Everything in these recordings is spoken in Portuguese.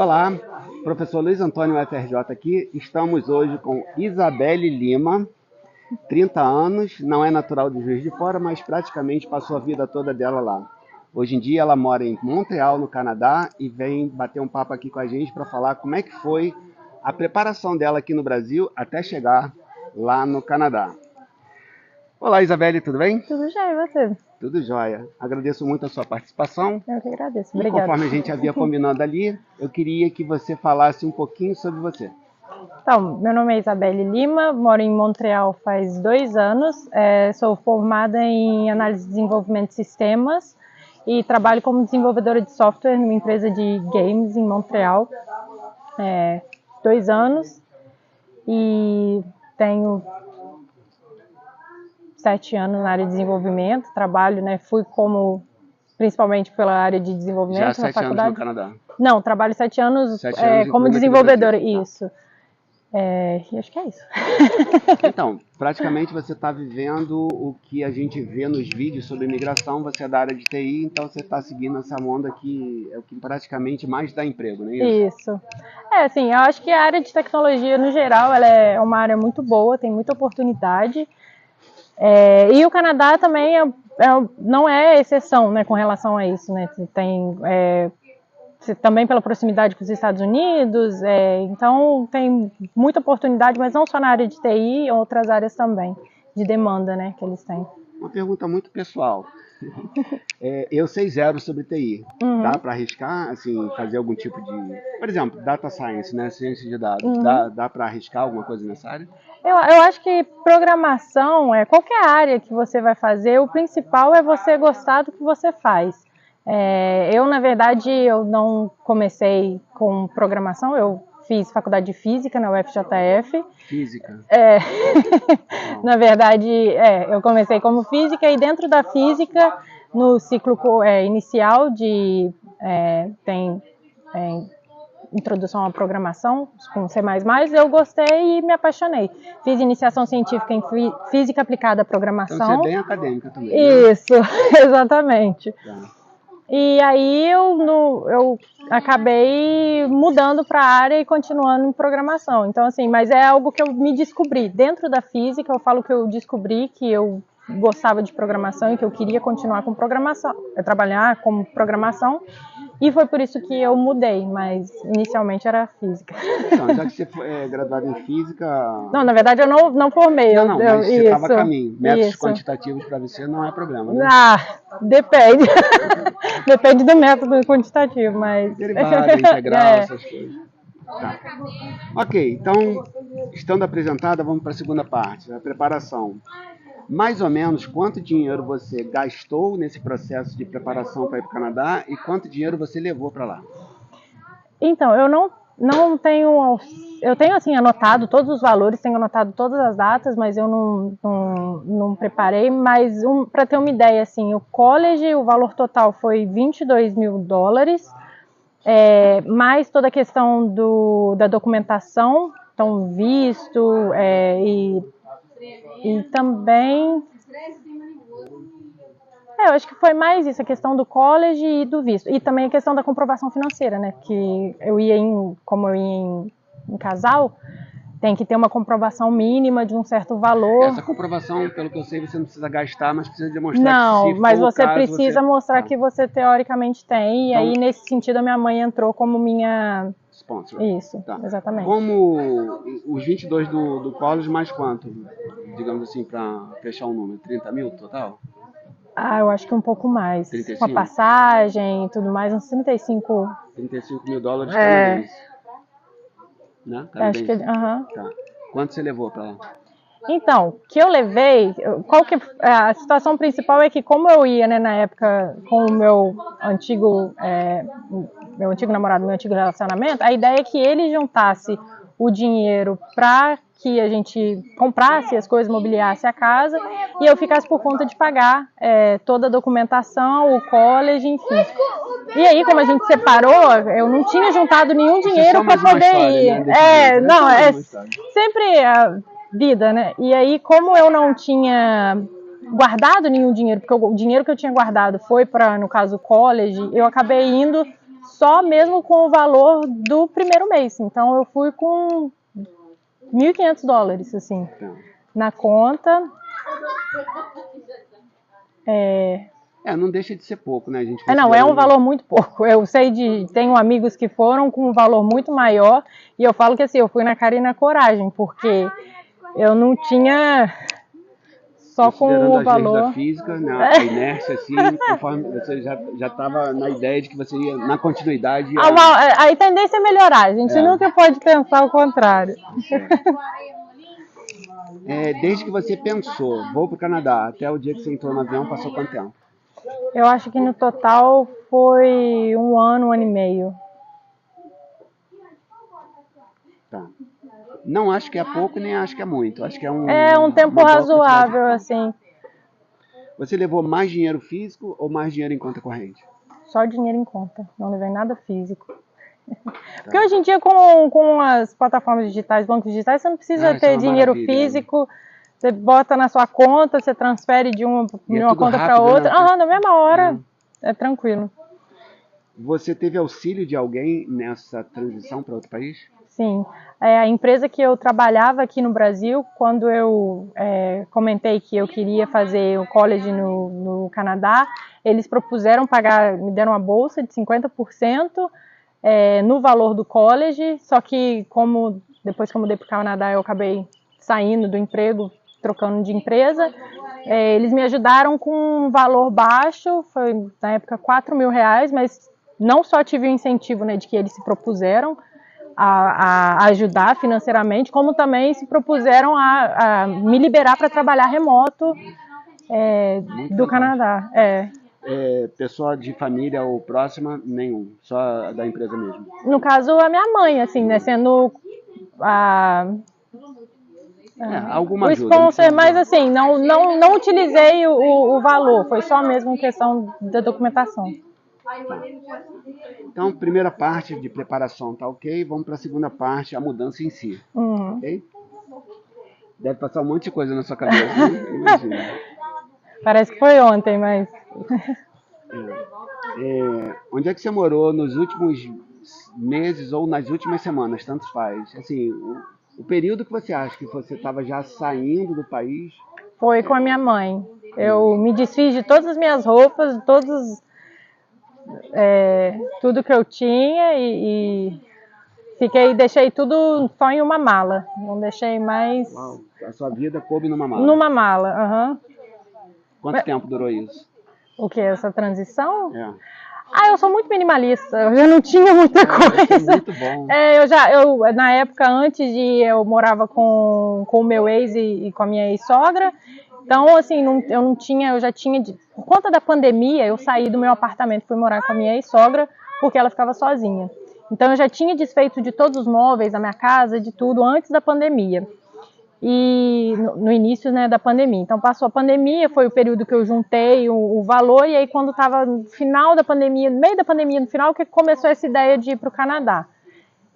Olá, professor Luiz Antônio FRJ aqui. Estamos hoje com Isabelle Lima, 30 anos, não é natural de Juiz de Fora, mas praticamente passou a vida toda dela lá. Hoje em dia ela mora em Montreal, no Canadá, e vem bater um papo aqui com a gente para falar como é que foi a preparação dela aqui no Brasil até chegar lá no Canadá. Olá, Isabelle, tudo bem? Tudo jóia, e você? Tudo jóia. Agradeço muito a sua participação. Eu que agradeço, E obrigada. conforme a gente havia combinado ali, eu queria que você falasse um pouquinho sobre você. Então, meu nome é Isabelle Lima, moro em Montreal faz 2 anos, sou formada em análise de desenvolvimento de sistemas e trabalho como desenvolvedora de software numa empresa de games em Montreal, 2 anos, e tenho 7 anos na área de desenvolvimento, trabalho, fui principalmente pela área de desenvolvimento Já há 7 anos no Canadá. Não, trabalho 7 anos, 7 anos como desenvolvedora, isso. E acho que é isso. Então, praticamente você está vivendo o que a gente vê nos vídeos sobre imigração, você é da área de TI, então você está seguindo essa onda que é o que praticamente mais dá emprego, não é isso? Isso. Assim, eu acho que a área de tecnologia, no geral, ela é uma área muito boa, tem muita oportunidade. E o Canadá também não é exceção, com relação a isso, Tem também pela proximidade com os Estados Unidos, então tem muita oportunidade, mas não só na área de TI, em outras áreas também, de demanda, que eles têm. Uma pergunta muito pessoal. Eu sei zero sobre TI. Dá para arriscar, assim, fazer algum tipo de... Por exemplo, data science, ciência de dados. Dá para arriscar alguma coisa nessa área? Eu acho que programação, qualquer área que você vai fazer, o principal é você gostar do que você faz. Na verdade, eu não comecei com programação, eu fiz faculdade de Física na UFJF. Física? Na verdade, eu comecei como Física e dentro da Física, no ciclo inicial tem introdução à programação com C++, eu gostei e me apaixonei. Fiz iniciação científica em Física aplicada à programação. Então você é bem acadêmica também, Isso, exatamente. Tá. E aí eu acabei mudando para a área e continuando em programação. Então, assim, mas é algo que eu me descobri. Dentro da física, eu falo que eu descobri que eu gostava de programação e que eu queria continuar com programação, trabalhar com programação. E foi por isso que eu mudei, mas inicialmente era física. Então, já que você é graduada em física... Não, na verdade eu não formei. Mas você estava a caminho. Métodos quantitativos para você não é problema, né? Depende. Depende do método quantitativo, mas... Derivada, integral, essas coisas. Tá. Ok, então, estando apresentada, vamos para a segunda parte, a preparação. Mais ou menos quanto dinheiro você gastou nesse processo de preparação para ir para o Canadá e quanto dinheiro você levou para lá? Então, eu não tenho... Eu tenho, assim, anotado todos os valores, tenho anotado todas as datas, mas eu não preparei. Mas, para ter uma ideia, assim, o college, o valor total foi $22 mil, mais toda a questão da documentação, então visto e também... eu acho que foi mais isso, a questão do college e do visto. E também a questão da comprovação financeira, que como eu ia em casal, tem que ter uma comprovação mínima de um certo valor. Essa comprovação, pelo que eu sei, você não precisa gastar, mas precisa demonstrar não, que se mas for você o caso, precisa mostrar que você teoricamente tem. E aí, nesse sentido, a minha mãe entrou como minha... sponsor. Isso, tá. Exatamente. Como os 22 do college, mais quanto? Digamos assim, para fechar um número, 30 mil total? Eu acho que um pouco mais. 35? Com a passagem e tudo mais, uns 35. $35 mil canadenses. Né? Acho que... Tá. Quanto você levou para lá? Então, que eu levei, a situação principal é que como eu ia, na época, com o meu antigo namorado, meu antigo relacionamento, a ideia é que ele juntasse o dinheiro para que a gente comprasse as coisas, mobiliasse a casa, e eu ficasse por conta de pagar toda a documentação, o college, enfim. E aí, como a gente separou, eu não tinha juntado nenhum dinheiro para poder ir. Sempre a vida, E aí, como eu não tinha guardado nenhum dinheiro, porque o dinheiro que eu tinha guardado foi para, no caso, o college, eu acabei indo só mesmo com o valor do primeiro mês. Então eu fui com $1.500, assim, na conta. Não deixa de ser pouco, né, gente? Não, é um valor muito pouco. Eu sei tenho amigos que foram com um valor muito maior, e eu falo que assim, eu fui na cara e na coragem, porque eu não tinha só com o valor. Leis da física, né, a inércia, assim, conforme você já estava na ideia de que você ia, na continuidade... A tendência é melhorar, a gente nunca pode pensar o contrário. Desde que você pensou, vou para o Canadá, até o dia que você entrou no avião, passou quanto tempo? Eu acho que no total foi 1 ano, 1 ano e meio. Tá. Não acho que é pouco, nem acho que é muito. Acho que é um tempo razoável, assim. Você levou mais dinheiro físico ou mais dinheiro em conta corrente? Só dinheiro em conta, não levei nada físico. Porque hoje em dia, com as plataformas digitais, bancos digitais, você não precisa ter dinheiro físico. Você bota na sua conta, você transfere de uma conta para outra. Né? Na mesma hora, é tranquilo. Você teve auxílio de alguém nessa transição para outro país? Sim. A empresa que eu trabalhava aqui no Brasil, quando eu comentei que eu queria fazer o college no Canadá, eles propuseram pagar, me deram uma bolsa de 50% no valor do college, só que depois que eu mudei para o Canadá, eu acabei saindo do emprego, trocando de empresa, eles me ajudaram com um valor baixo, foi na época R$4.000, mas não só tive o incentivo, né, de que eles se propuseram a ajudar financeiramente, como também se propuseram a me liberar para trabalhar remoto do Canadá. Pessoa de família ou próxima, nenhum, só da empresa mesmo? No caso, a minha mãe, assim, né, sendo alguma o ajuda, sponsor, mas assim, não utilizei o valor, foi só mesmo questão da documentação. Então, primeira parte de preparação tá ok, vamos para a segunda parte, a mudança em si. Ok? Deve passar um monte de coisa na sua cabeça, né? Imagina. Parece que foi ontem, mas... Onde é que você morou nos últimos meses ou nas últimas semanas? Tanto faz. Assim, o período que você acha que você estava já saindo do país? Foi com a minha mãe. Eu me desfiz de todas as minhas roupas, tudo que eu tinha e deixei tudo só em uma mala. Não deixei mais... Uau, a sua vida coube numa mala? Numa mala, Quanto tempo durou isso? O que? Essa transição? Eu sou muito minimalista, eu já não tinha muita coisa. Muito bom. Na época, antes de ir, eu morava com o meu ex e com a minha ex-sogra. Então, assim, eu já tinha... Por conta da pandemia, eu saí do meu apartamento, fui morar com a minha ex-sogra, porque ela ficava sozinha. Então, eu já tinha desfeito de todos os móveis da minha casa, de tudo, antes da pandemia. E no início, né, da pandemia. Então passou a pandemia, foi o período que eu juntei o valor, e aí quando estava no final da pandemia, no meio da pandemia, no final, que começou essa ideia de ir para o Canadá.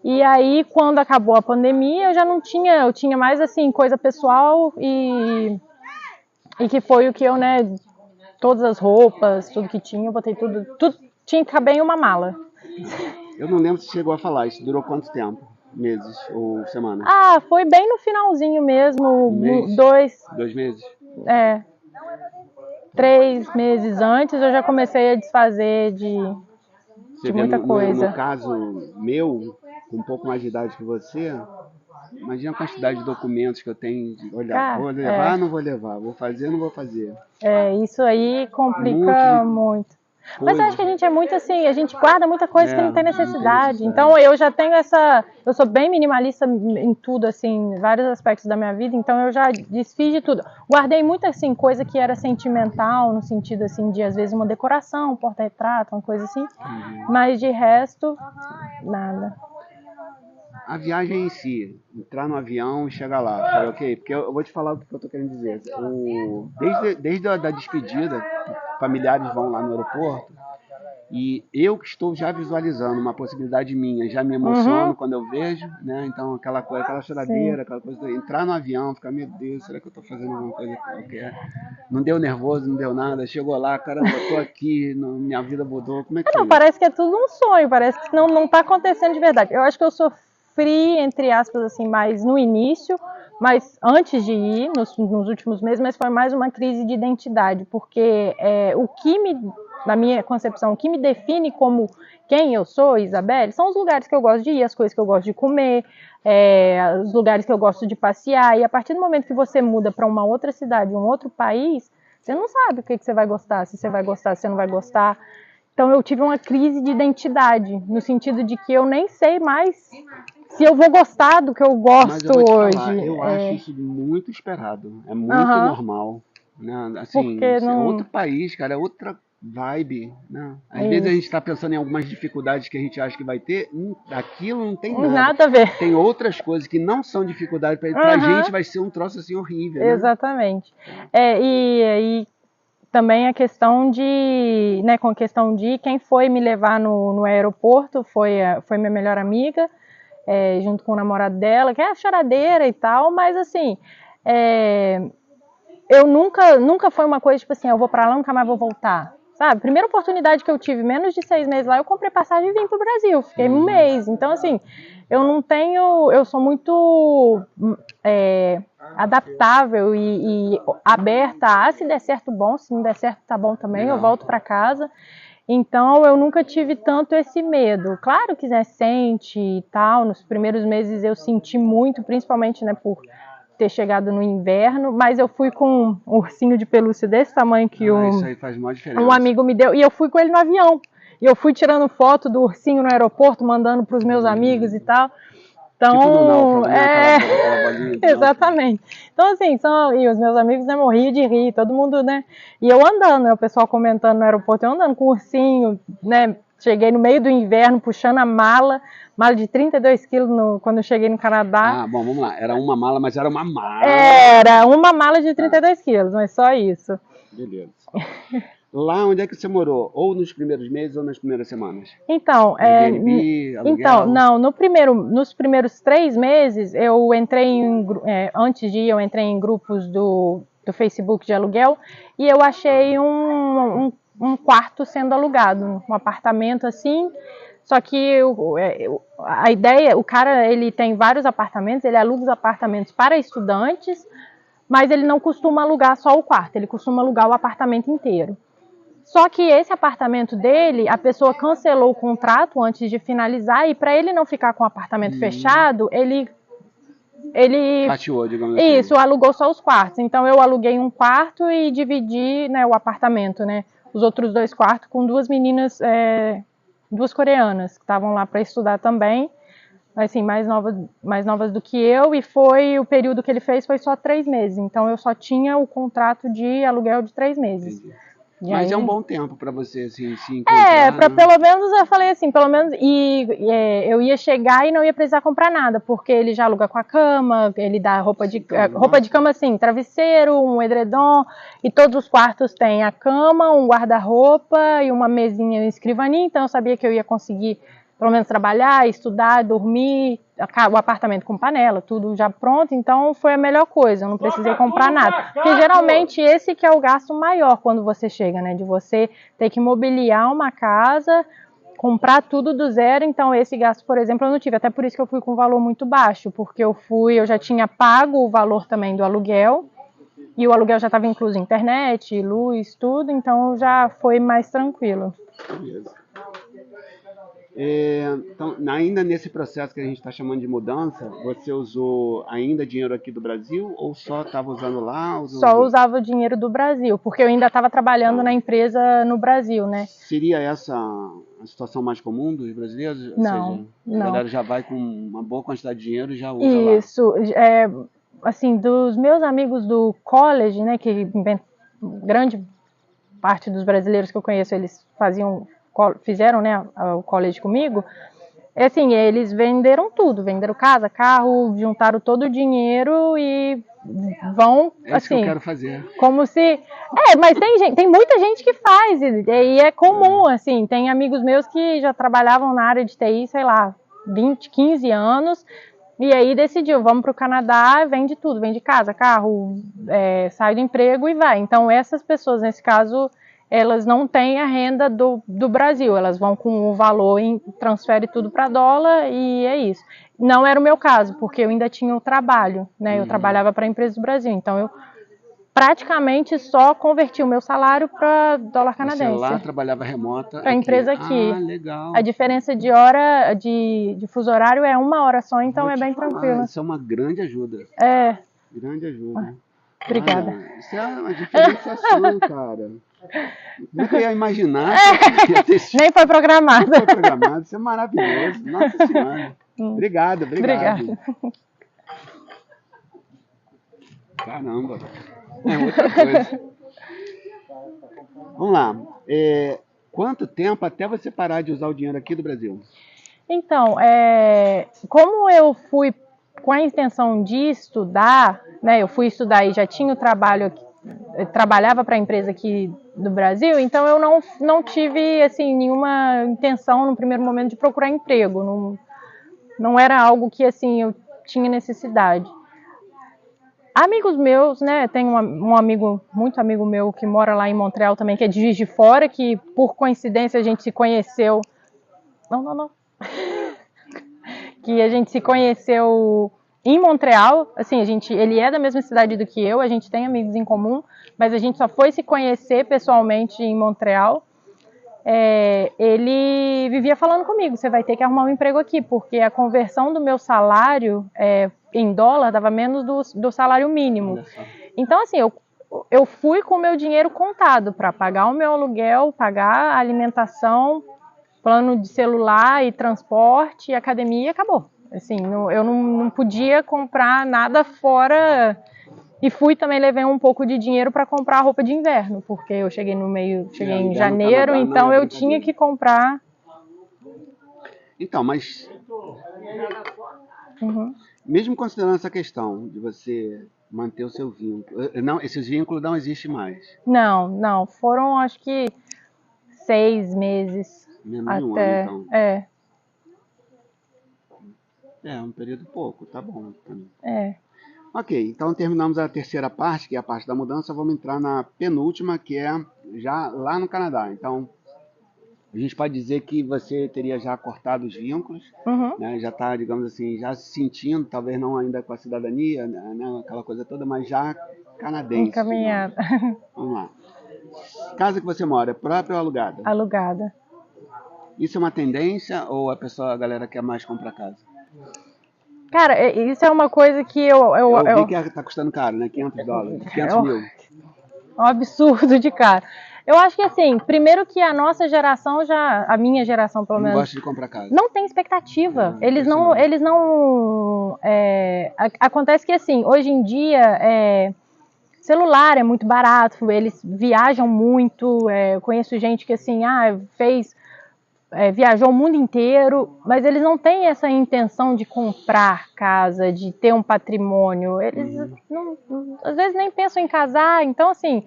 E aí quando acabou a pandemia, eu já não tinha, eu tinha mais assim, coisa pessoal e que foi o que eu, né, todas as roupas, tudo que tinha, eu botei tudo tinha que caber em uma mala. Eu não lembro se chegou a falar, isso durou quanto tempo? Meses ou semanas? Foi bem no finalzinho mesmo, mês? 2 meses? 3 meses antes eu já comecei a desfazer de muita coisa. No caso meu, com um pouco mais de idade que você, imagina a quantidade de documentos que eu tenho de olhar, vou levar, não vou levar, vou fazer, não vou fazer. Isso aí complica muito. Mas eu acho que a gente é muito assim, a gente guarda muita coisa que não tem necessidade. Então eu já tenho eu sou bem minimalista em tudo, assim, vários aspectos da minha vida, então eu já desfiz de tudo. Guardei muito, assim, coisa que era sentimental, no sentido, assim, de às vezes uma decoração, um porta-retrato, uma coisa assim, mas de resto, nada. A viagem em si, entrar no avião e chegar lá, foi ok? Porque eu vou te falar o que eu tô querendo dizer. Desde a da despedida, familiares vão lá no aeroporto, E eu que estou já visualizando uma possibilidade minha, já me emociono quando eu vejo, né? Então aquela coisa, aquela choradeira, aquela coisa de entrar no avião, ficar, meu Deus, será que eu estou fazendo alguma coisa qualquer? Não deu nervoso, não deu nada, chegou lá, caramba, eu tô aqui, minha vida mudou, como é que foi Não, isso? parece que é tudo um sonho, parece que não tá acontecendo de verdade. Eu acho que eu sofri, entre aspas, assim, mais no início, mas antes de ir, nos últimos meses, mas foi mais uma crise de identidade, porque na minha concepção, o que me define como quem eu sou, Isabelle, são os lugares que eu gosto de ir, as coisas que eu gosto de comer, os lugares que eu gosto de passear, e a partir do momento que você muda para uma outra cidade, um outro país, você não sabe o que você vai gostar, se você vai gostar, se você não vai gostar. Então eu tive uma crise de identidade, no sentido de que eu nem sei mais se eu vou gostar do que eu Mas gosto eu vou te hoje. falar, eu acho isso muito esperado, é muito Aham, normal, né? Assim, porque é não. outro país, cara, é outra vibe, né? Às É vezes a gente isso. está pensando em algumas dificuldades que a gente acha que vai ter, aquilo não tem nada. Nada a ver. Tem outras coisas que não são dificuldade pra gente, Aham, vai ser um troço assim horrível, né? exatamente. E também a questão de, né, com a questão de quem foi me levar no aeroporto foi minha melhor amiga, junto com o namorado dela, que é a choradeira e tal, mas assim, é, eu nunca foi uma coisa tipo assim, eu vou pra lá, nunca mais vou voltar. Sabe? Primeira oportunidade que eu tive, menos de 6 meses lá, eu comprei passagem e vim pro Brasil. Fiquei um mês. Então, assim, eu não tenho. Eu sou muito adaptável e aberta a se der certo, bom. Se não der certo, tá bom também. Legal. Eu volto pra casa. Então, eu nunca tive tanto esse medo. Claro que, né, sente e tal. Nos primeiros meses eu senti muito, principalmente, né, por ter chegado no inverno, mas eu fui com um ursinho de pelúcia desse tamanho que Isso aí faz maior diferença. um amigo me deu, e eu fui com ele no avião. E eu fui tirando foto do ursinho no aeroporto, mandando para os meus amigos e tal. Então, Tipo no náufrago, né? Aquela bolinha do exatamente. Então, assim, e os meus amigos, né, morriam de rir, todo mundo, né? E eu andando, né, o pessoal comentando no aeroporto, eu andando com o ursinho, né? Cheguei no meio do inverno, puxando a mala de 32 quilos quando eu cheguei no Canadá. Ah, bom, vamos lá. Era uma mala, mas era uma mala. Era uma mala de 32 quilos, mas só isso. Beleza. Lá onde é que você morou? Ou nos primeiros meses ou nas primeiras semanas? Então, Airbnb, aluguel? então não, nos primeiros 3 meses eu entrei antes de ir, eu entrei em grupos do Facebook de aluguel e eu achei um quarto sendo alugado, um apartamento assim. Só que a ideia, o cara, ele tem vários apartamentos, ele aluga os apartamentos para estudantes, mas ele não costuma alugar só o quarto, ele costuma alugar o apartamento inteiro. Só que esse apartamento dele, a pessoa cancelou o contrato antes de finalizar e para ele não ficar com o apartamento fechado, ele Fatiou, digamos assim. isso, alugou só os quartos. Então eu aluguei um quarto e dividi, né, o apartamento, né, os outros 2 quartos com 2 meninas, 2 coreanas que estavam lá para estudar também, assim, mais novas do que eu, e o período que ele fez foi só 3 meses. Então eu só tinha o contrato de aluguel de 3 meses. Entendi. E Mas aí, é um bom tempo para você assim, se encontrar. para né? pelo menos, eu falei assim, pelo menos, eu ia chegar e não ia precisar comprar nada, porque ele já aluga com a cama, ele dá roupa de cama assim, travesseiro, um edredom, e todos os quartos têm a cama, um guarda-roupa e uma mesinha e escrivaninha, então eu sabia que eu ia conseguir pelo menos trabalhar, estudar, dormir, o apartamento com panela, tudo já pronto, então foi a melhor coisa, eu não precisei comprar nada. Porque geralmente esse que é o gasto maior quando você chega, né? De você ter que mobiliar uma casa, comprar tudo do zero, então esse gasto, por exemplo, eu não tive, até por isso que eu fui com um valor muito baixo, porque eu já tinha pago o valor também do aluguel, e o aluguel já estava incluso internet, luz, tudo, então já foi mais tranquilo. Beleza. Então, ainda nesse processo que a gente está chamando de mudança, você usou ainda dinheiro aqui do Brasil ou só estava usando lá? Só usava o dinheiro do Brasil, porque eu ainda estava trabalhando na empresa no Brasil, né? Seria essa a situação mais comum dos brasileiros? Não, Ou seja, não. A galera já vai com uma boa quantidade de dinheiro e já usa lá. Isso, assim, dos meus amigos do college, né, que grande parte dos brasileiros que eu conheço, eles fizeram, né, o college comigo, assim, eles venderam tudo, venderam casa, carro, juntaram todo o dinheiro e vão, É isso que eu assim, quero fazer. como se... mas tem muita gente que faz, e é comum, assim, tem amigos meus que já trabalhavam na área de TI, sei lá, 20, 15 anos, e aí decidiu, vamos para o Canadá, vende tudo, vende casa, carro, sai do emprego e vai. Então essas pessoas, nesse caso, elas não têm a renda do Brasil, elas vão com o valor, transfere tudo para dólar e é isso. Não era o meu caso, porque eu ainda tinha o trabalho, né? Eu trabalhava para a empresa do Brasil, então eu praticamente só converti o meu salário para dólar canadense. Você lá trabalhava remota para a empresa aqui. Ah, legal. A diferença de hora, de fuso horário é 1 hora só, então é bem tranquilo. Isso é uma grande ajuda. É. Grande ajuda. Obrigada. Isso é uma diferenciação, cara. Como é que eu ia imaginar que ia ter... Nem foi programado. Nem foi programado. Isso é maravilhoso. Nossa Senhora. Obrigado. Obrigada. Caramba. É outra coisa. Vamos lá. Quanto tempo até você parar de usar o dinheiro aqui do Brasil? Então, como eu fui com a intenção de estudar, né? Eu fui estudar e já tinha o trabalho aqui, eu trabalhava para a empresa aqui do Brasil, então eu não tive assim nenhuma intenção no primeiro momento de procurar emprego. Não era algo que assim eu tinha necessidade. Amigos meus, né? Tem um amigo, muito amigo meu, que mora lá em Montreal também, que é de Juiz de Fora, que por coincidência a gente se conheceu. Não. Que a gente se conheceu em Montreal. Assim, ele é da mesma cidade do que eu, a gente tem amigos em comum, mas a gente só foi se conhecer pessoalmente em Montreal. Ele vivia falando comigo, você vai ter que arrumar um emprego aqui, porque a conversão do meu salário em dólar dava menos do salário mínimo. Então, assim, eu fui com o meu dinheiro contado para pagar o meu aluguel, pagar a alimentação, plano de celular e transporte, academia, e acabou. Assim, eu não podia comprar nada fora. E também levei um pouco de dinheiro para comprar roupa de inverno, porque eu cheguei em janeiro, Canadá, então eu tinha que comprar. Então, mas mesmo considerando essa questão de você manter o seu vínculo, não, esses vínculos não existem mais. Não, foram acho que 6 meses. Menos de um até, ano, então. Um período pouco, tá bom. Ok, então terminamos a terceira parte, que é a parte da mudança. Vamos entrar na penúltima, que é já lá no Canadá. Então, a gente pode dizer que você teria já cortado os vínculos, né? Já está, digamos assim, já se sentindo, talvez não ainda com a cidadania, né? Aquela coisa toda, mas já canadense. Encaminhada. Vamos lá. Casa que você mora, é própria ou alugada? Alugada. Isso é uma tendência ou a galera quer mais comprar casa? Cara, isso é uma coisa que eu vi que tá custando caro, né? $500, 500 mil. É um absurdo de caro. Eu acho que assim, primeiro que a nossa geração a minha geração pelo menos, não gosta de comprar casa. Não tem expectativa. Eles não acontece que assim, hoje em dia celular é muito barato, eles viajam muito, eu conheço gente que assim, viajou o mundo inteiro, mas eles não têm essa intenção de comprar casa, de ter um patrimônio. Eles às vezes nem pensam em casar. Então, assim,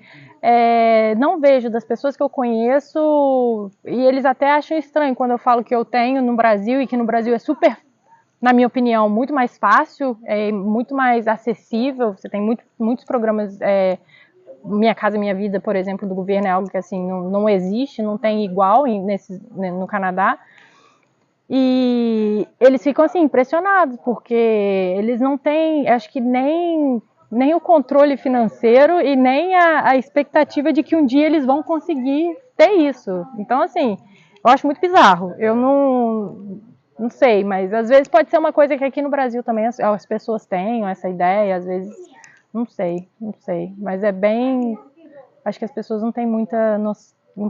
não vejo das pessoas que eu conheço, e eles até acham estranho quando eu falo que eu tenho no Brasil, e que no Brasil é super, na minha opinião, muito mais fácil, muito mais acessível. Você tem muitos programas... Minha Casa Minha Vida, por exemplo, do governo é algo que assim não existe, não tem igual no Canadá. E eles ficam assim impressionados, porque eles não têm, acho que nem o controle financeiro e nem a expectativa de que um dia eles vão conseguir ter isso. Então, assim, eu acho muito bizarro. Eu não sei, mas às vezes pode ser uma coisa que aqui no Brasil também as pessoas têm essa ideia, às vezes... Não sei, mas acho que as pessoas não têm muita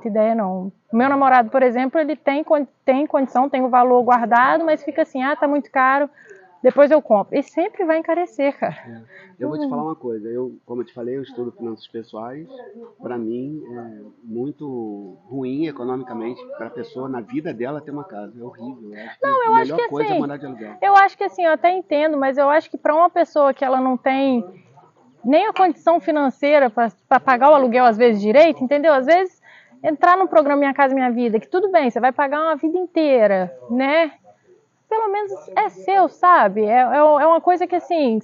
ideia, não. O meu namorado, por exemplo, ele tem condição, tem o valor guardado, mas fica assim, tá muito caro, depois eu compro. E sempre vai encarecer, cara. Eu vou te falar uma coisa, como eu te falei, eu estudo finanças pessoais. Para mim é muito ruim economicamente para a pessoa na vida dela ter uma casa. É horrível. Eu acho que Não, a eu acho que melhor coisa é assim, morar de aluguel. eu acho que assim, eu até entendo, mas eu acho que para uma pessoa que ela não tem nem a condição financeira para pagar o aluguel às vezes direito, entendeu? Às vezes entrar no programa Minha Casa Minha Vida, que tudo bem, você vai pagar uma vida inteira, né? Pelo menos é seu, sabe? É uma coisa que assim,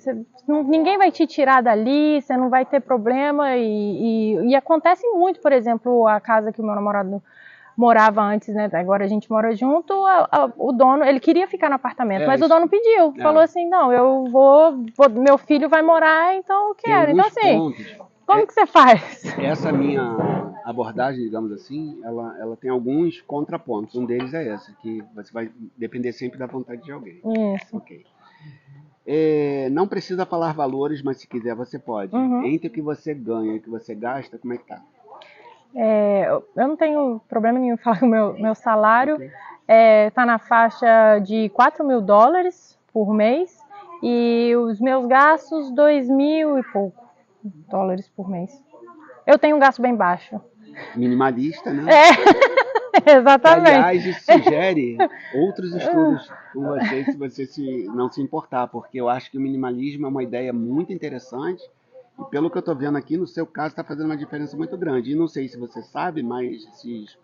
ninguém vai te tirar dali, você não vai ter problema e acontece muito, por exemplo, a casa que o meu namorado morava antes, né? Agora a gente mora junto, o dono, ele queria ficar no apartamento, mas o dono pediu, falou assim, não, eu meu filho vai morar, então eu Tem quero. Então alguns assim, pontos. como que você faz? Essa minha abordagem, digamos assim, ela tem alguns contrapontos. Um deles é essa, que você vai depender sempre da vontade de alguém. Isso. Ok. Não precisa falar valores, mas se quiser você pode. Entre o que você ganha e o que você gasta, como é que tá? Eu não tenho problema nenhum em falar que o meu salário Ok. tá na faixa de $4.000 por mês e os meus gastos 2.000 e pouco dólares por mês. Eu tenho um gasto bem baixo. Minimalista, né? Que, Exatamente. aliás, isso sugere outros estudos com você, se você não se importar, porque eu acho que o minimalismo é uma ideia muito interessante e pelo que eu estou vendo aqui, no seu caso, está fazendo uma diferença muito grande. E não sei se você sabe, mas esses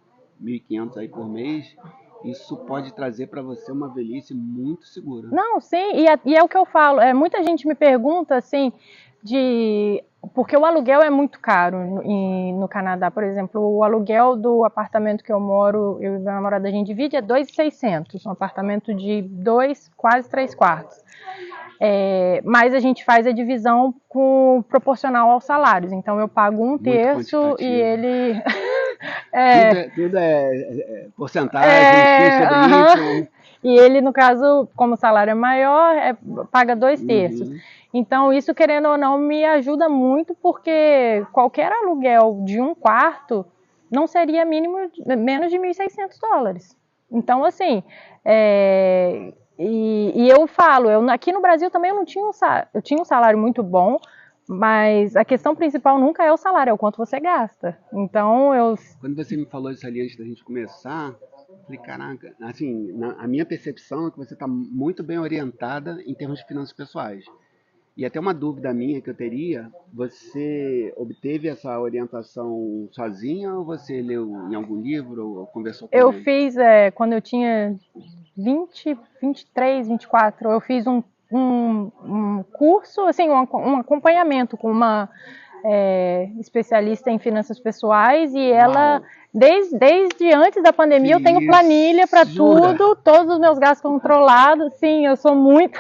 1.500 aí por mês, isso pode trazer para você uma velhice muito segura. Não, sim, e é o que eu falo. Muita gente me pergunta assim, porque o aluguel é muito caro no Canadá. Por exemplo, o aluguel do apartamento que eu moro, eu e meu namorado, a gente divide, é 2.600, um apartamento de 2, quase 3 quartos. Mas a gente faz a divisão proporcional aos salários. Então eu pago um terço e ele. Tudo é porcentagem, X sobre Y. E ele, no caso, como o salário é maior, paga 2 terços. Então, isso, querendo ou não, me ajuda muito, porque qualquer aluguel de um quarto não seria menos de $1.600. Então, assim, e eu falo, aqui no Brasil também eu tinha um salário muito bom, mas a questão principal nunca é o salário, é o quanto você gasta. Então, Quando você me falou isso ali antes da gente começar, eu falei, caraca, assim, a minha percepção é que você está muito bem orientada em termos de finanças pessoais. E até uma dúvida minha que eu teria, você obteve essa orientação sozinha ou você leu em algum livro ou conversou com alguém? Eu fiz, quando eu tinha 20, 23, 24, eu fiz um curso, assim, um acompanhamento com uma especialista em finanças pessoais e ela, desde antes da pandemia, eu tenho planilha para tudo, todos os meus gastos controlados, sim, eu sou muito...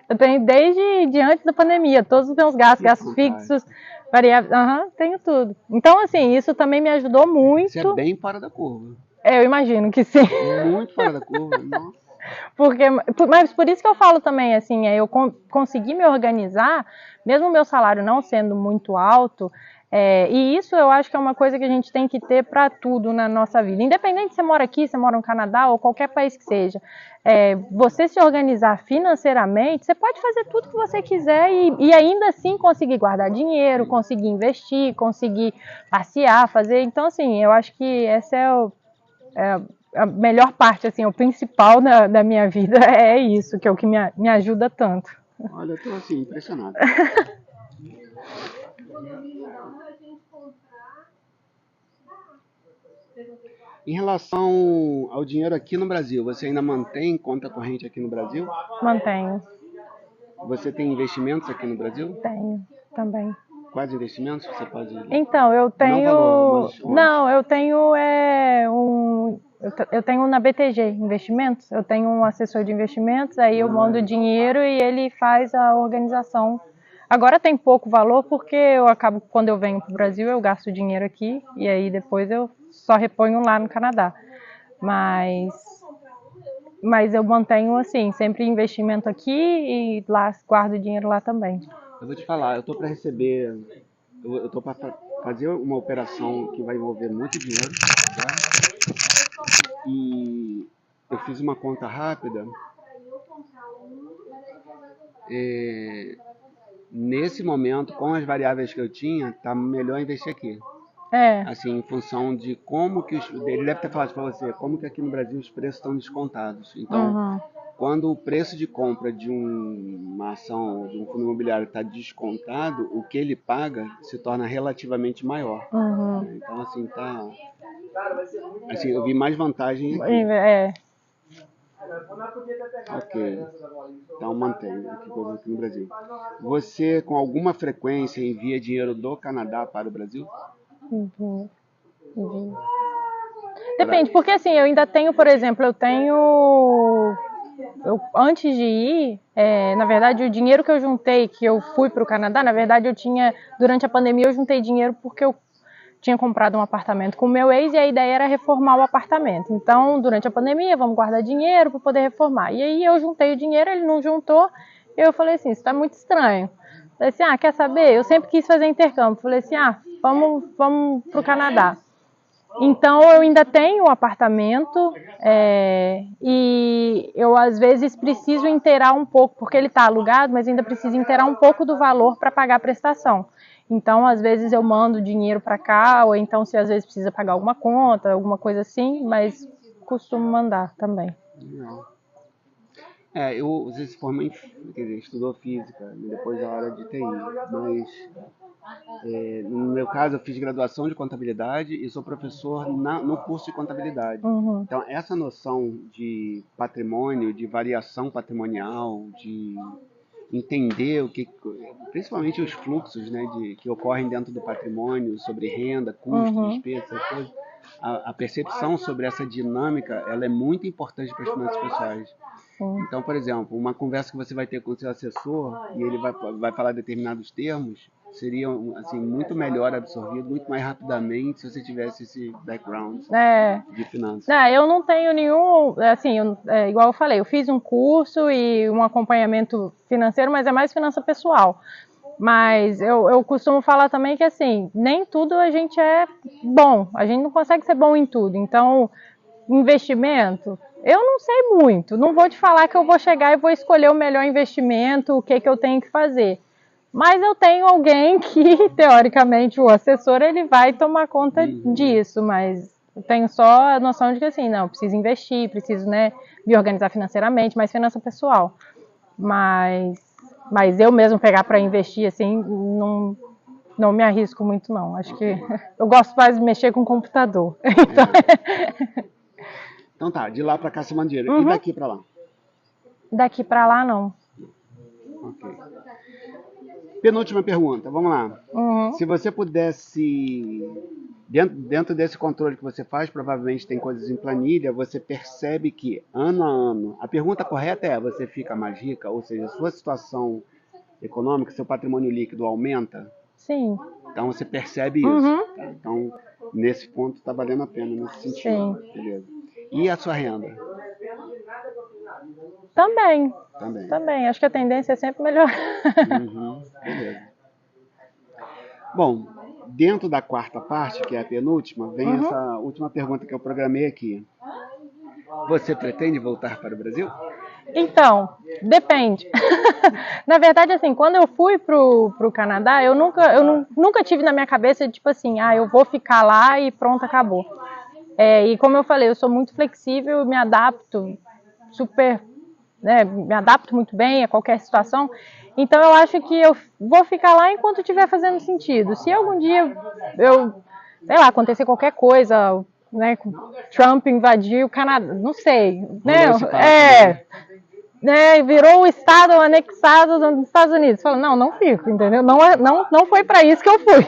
Eu tenho desde antes da pandemia, todos os meus gastos fixos, variáveis, tenho tudo. Então, assim, isso também me ajudou muito. Você é bem fora da curva. Eu imagino que sim. Muito fora da curva, nossa. Mas por isso que eu falo também, assim, eu consegui me organizar, mesmo o meu salário não sendo muito alto, e isso eu acho que é uma coisa que a gente tem que ter para tudo na nossa vida. Independente se você mora aqui, se você mora no Canadá ou qualquer país que seja, você se organizar financeiramente, você pode fazer tudo que você quiser e ainda assim conseguir guardar dinheiro, conseguir investir, conseguir passear, fazer. Então, assim, eu acho que essa a melhor parte, assim, o principal da minha vida é isso, que é o que me ajuda tanto. Olha, eu tô assim, impressionado. Em relação ao dinheiro aqui no Brasil, você ainda mantém conta corrente aqui no Brasil? Mantenho. Você tem investimentos aqui no Brasil? Tenho, também. Quais investimentos você pode... Então, eu tenho... Não valor, mas onde? Não, eu tenho eu tenho na BTG Investimentos, eu tenho um assessor de investimentos, aí eu mando dinheiro e ele faz a organização. Agora tem pouco valor porque quando eu venho para o Brasil, eu gasto dinheiro aqui e aí depois eu só reponho lá no Canadá. Mas eu mantenho assim, sempre investimento aqui e lá guardo dinheiro lá também. Eu vou te falar, eu tô para receber, eu tô para fazer uma operação que vai envolver muito dinheiro, tá? E eu fiz uma conta rápida nesse momento, com as variáveis que eu tinha, tá melhor investir aqui. Assim, em função de como que ele deve ter falado para você, como que aqui no Brasil os preços estão descontados. Então, quando o preço de compra de uma ação, de um fundo imobiliário está descontado, o que ele paga se torna relativamente maior. Então, assim, assim, eu vi mais vantagem aqui. Ok. Então mantém aqui no Brasil. Você, com alguma frequência, envia dinheiro do Canadá para o Brasil? Depende, porque assim, eu ainda tenho, por exemplo, antes de ir, na verdade, o dinheiro que eu juntei, que eu fui para o Canadá, na verdade, durante a pandemia, eu juntei dinheiro porque eu tinha comprado um apartamento com o meu ex e a ideia era reformar o apartamento. Então, durante a pandemia, vamos guardar dinheiro para poder reformar. E aí eu juntei o dinheiro, ele não juntou, e eu falei assim, isso está muito estranho. Falei assim, quer saber? Eu sempre quis fazer intercâmbio. Falei assim, vamos para o Canadá. Então, eu ainda tenho o apartamento e eu, às vezes, preciso inteirar um pouco, porque ele está alugado, mas ainda preciso inteirar um pouco do valor para pagar a prestação. Então, às vezes, eu mando dinheiro para cá, ou então, se às vezes precisa pagar alguma conta, alguma coisa assim, mas costumo mandar também. Legal. Você se formou estudou física, depois a área de TI, mas no meu caso eu fiz graduação de contabilidade e sou professor no curso de contabilidade. Então essa noção de patrimônio, de variação patrimonial, de entender principalmente os fluxos, né, que ocorrem dentro do patrimônio, sobre renda, custo, despesa, essas coisas, a percepção sobre essa dinâmica, ela é muito importante para as finanças pessoais. Então, por exemplo, uma conversa que você vai ter com o seu assessor e ele vai falar determinados termos, seria assim, muito melhor absorvido, muito mais rapidamente se você tivesse esse background de finanças. Eu não tenho nenhum, assim, igual eu falei, eu fiz um curso e um acompanhamento financeiro, mas é mais finança pessoal. Mas eu costumo falar também que, assim, nem tudo a gente é bom, a gente não consegue ser bom em tudo. Então, investimento, eu não sei muito, não vou te falar que eu vou chegar e vou escolher o melhor investimento, o que eu tenho que fazer. Mas eu tenho alguém que, teoricamente, o assessor, ele vai tomar conta disso, mas eu tenho só a noção de que, assim, não, preciso investir, preciso, né, me organizar financeiramente, mais finança pessoal. Mas eu mesmo pegar para investir, assim, não me arrisco muito, não. Acho que eu gosto mais de mexer com o computador. Então tá, de lá para cá você manda dinheiro. E daqui para lá? Daqui para lá, não. Ok. Penúltima pergunta, vamos lá. Se você pudesse, dentro desse controle que você faz, provavelmente tem coisas em planilha, você percebe que ano a ano, a pergunta correta é, você fica mais rica? Ou seja, a sua situação econômica, seu patrimônio líquido aumenta? Sim. Então você percebe isso. Tá? Então, nesse ponto está valendo a pena nesse sentido. Sim. Beleza. E a sua renda? Também. Acho que a tendência é sempre melhorar. Beleza. Bom, dentro da quarta parte, que é a penúltima, vem essa última pergunta que eu programei aqui. Você pretende voltar para o Brasil? Então, depende. Na verdade, assim, quando eu fui pro Canadá, eu nunca tive na minha cabeça, tipo assim, eu vou ficar lá e pronto, acabou. E como eu falei, eu sou muito flexível, me adapto super, né, me adapto muito bem a qualquer situação. Então eu acho que eu vou ficar lá enquanto estiver fazendo sentido. Se algum dia sei lá, acontecer qualquer coisa, né, Trump invadir o Canadá, não sei, né, virou o estado anexado dos Estados Unidos. Fala, não fico, entendeu? Não foi para isso que eu fui.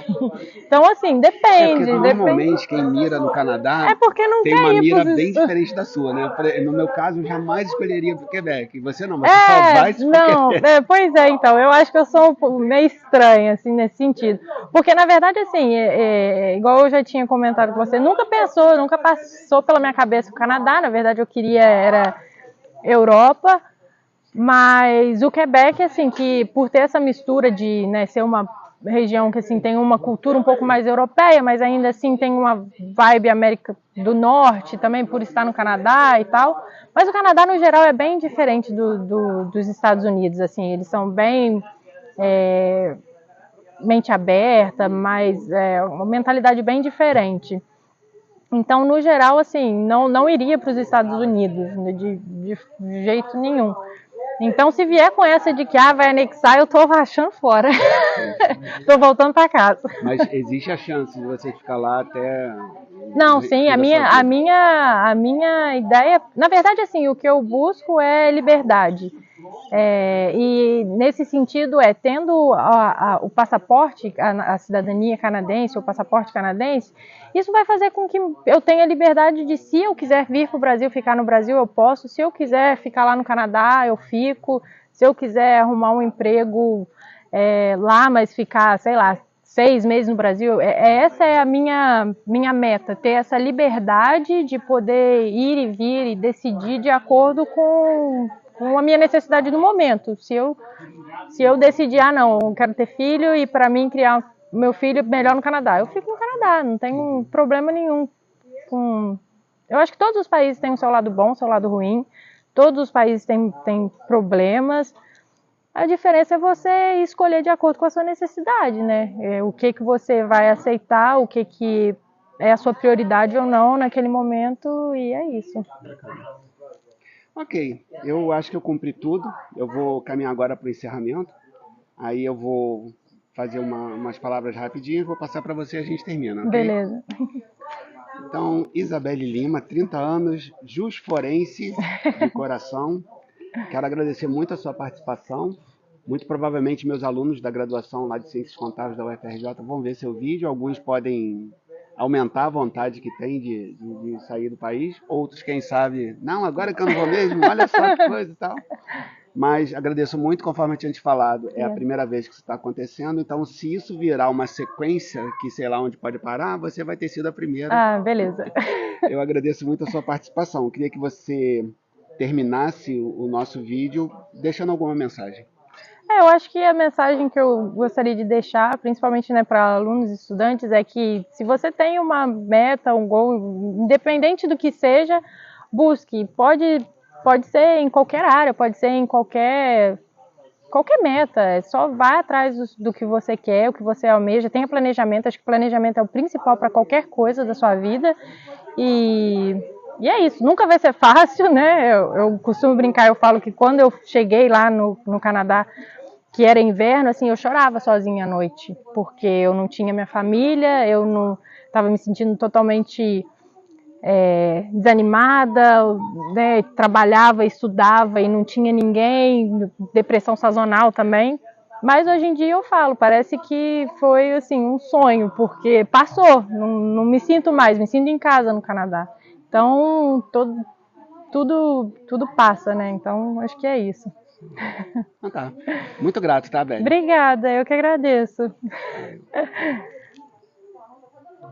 Então, assim, depende. Normalmente, quem mira no Canadá tem uma mira bem diferente da sua, né? No meu caso, eu jamais escolheria o Quebec. Você não, você só vai se for Quebec. Pois é, então, eu acho que eu sou meio estranha, assim, nesse sentido. Porque, na verdade, assim, igual eu já tinha comentado com você, nunca passou pela minha cabeça o Canadá. Na verdade, eu queria, era Europa. Mas o Quebec, assim, que por ter essa mistura de, né, ser uma região que assim tem uma cultura um pouco mais europeia, mas ainda assim tem uma vibe América do Norte também por estar no Canadá e tal. Mas o Canadá no geral é bem diferente dos Estados Unidos, assim, eles são bem mente aberta, mas uma mentalidade bem diferente. Então, no geral, assim, não iria para os Estados Unidos de jeito nenhum. Então, se vier com essa de que vai anexar, eu tô rachando fora. Tô voltando para casa. Mas existe a chance de você ficar lá até... Não, sim, a minha ideia... Na verdade, assim, o que eu busco é liberdade. E nesse sentido tendo o passaporte, a cidadania canadense, o passaporte canadense, isso vai fazer com que eu tenha liberdade de, se eu quiser vir para o Brasil, ficar no Brasil, eu posso. Se eu quiser ficar lá no Canadá, eu fico. Se eu quiser arrumar um emprego lá, mas ficar, sei lá, 6 meses no Brasil, essa é a minha meta, ter essa liberdade de poder ir e vir e decidir de acordo com a minha necessidade do momento. Se eu decidir, não, eu quero ter filho e para mim criar meu filho melhor no Canadá, eu fico no Canadá, não tenho problema nenhum Eu acho que todos os países têm o seu lado bom, o seu lado ruim, todos os países têm problemas. A diferença é você escolher de acordo com a sua necessidade, né? O que você vai aceitar, o que é a sua prioridade ou não naquele momento, e é isso. Ok, eu acho que eu cumpri tudo. Eu vou caminhar agora para o encerramento. Aí eu vou fazer umas palavras rapidinhas, vou passar para você e a gente termina, ok? Beleza. Então, Isabelle Lima, 30 anos, jusforense de coração. Quero agradecer muito a sua participação. Muito provavelmente meus alunos da graduação lá de Ciências Contábeis da UFRJ vão ver seu vídeo. Alguns podem aumentar a vontade que tem de sair do país. Outros, quem sabe, não, agora que eu não vou mesmo, olha só que coisa e tal. Mas agradeço muito, conforme eu tinha te falado, é a primeira vez que isso está acontecendo. Então, se isso virar uma sequência, que sei lá onde pode parar, você vai ter sido a primeira. Beleza. Eu agradeço muito a sua participação. Eu queria que você terminasse o nosso vídeo deixando alguma mensagem. Eu acho que a mensagem que eu gostaria de deixar, principalmente para alunos e estudantes, é que se você tem uma meta, um goal, independente do que seja, busque. Pode ser em qualquer área, pode ser em qualquer meta. Só vá atrás do que você quer, o que você almeja. Tenha planejamento. Acho que planejamento é o principal para qualquer coisa da sua vida. E é isso. Nunca vai ser fácil, né? Eu costumo brincar, eu falo que quando eu cheguei lá no Canadá, que era inverno, assim, eu chorava sozinha à noite, porque eu não tinha minha família, eu não estava me sentindo totalmente desanimada, né? Trabalhava, estudava e não tinha ninguém, depressão sazonal também. Mas hoje em dia eu falo, parece que foi assim um sonho, porque passou, não me sinto mais, me sinto em casa no Canadá. Então tudo passa, né? Então acho que é isso. Então tá. Muito grato, tá, Beli? Obrigada, eu que agradeço.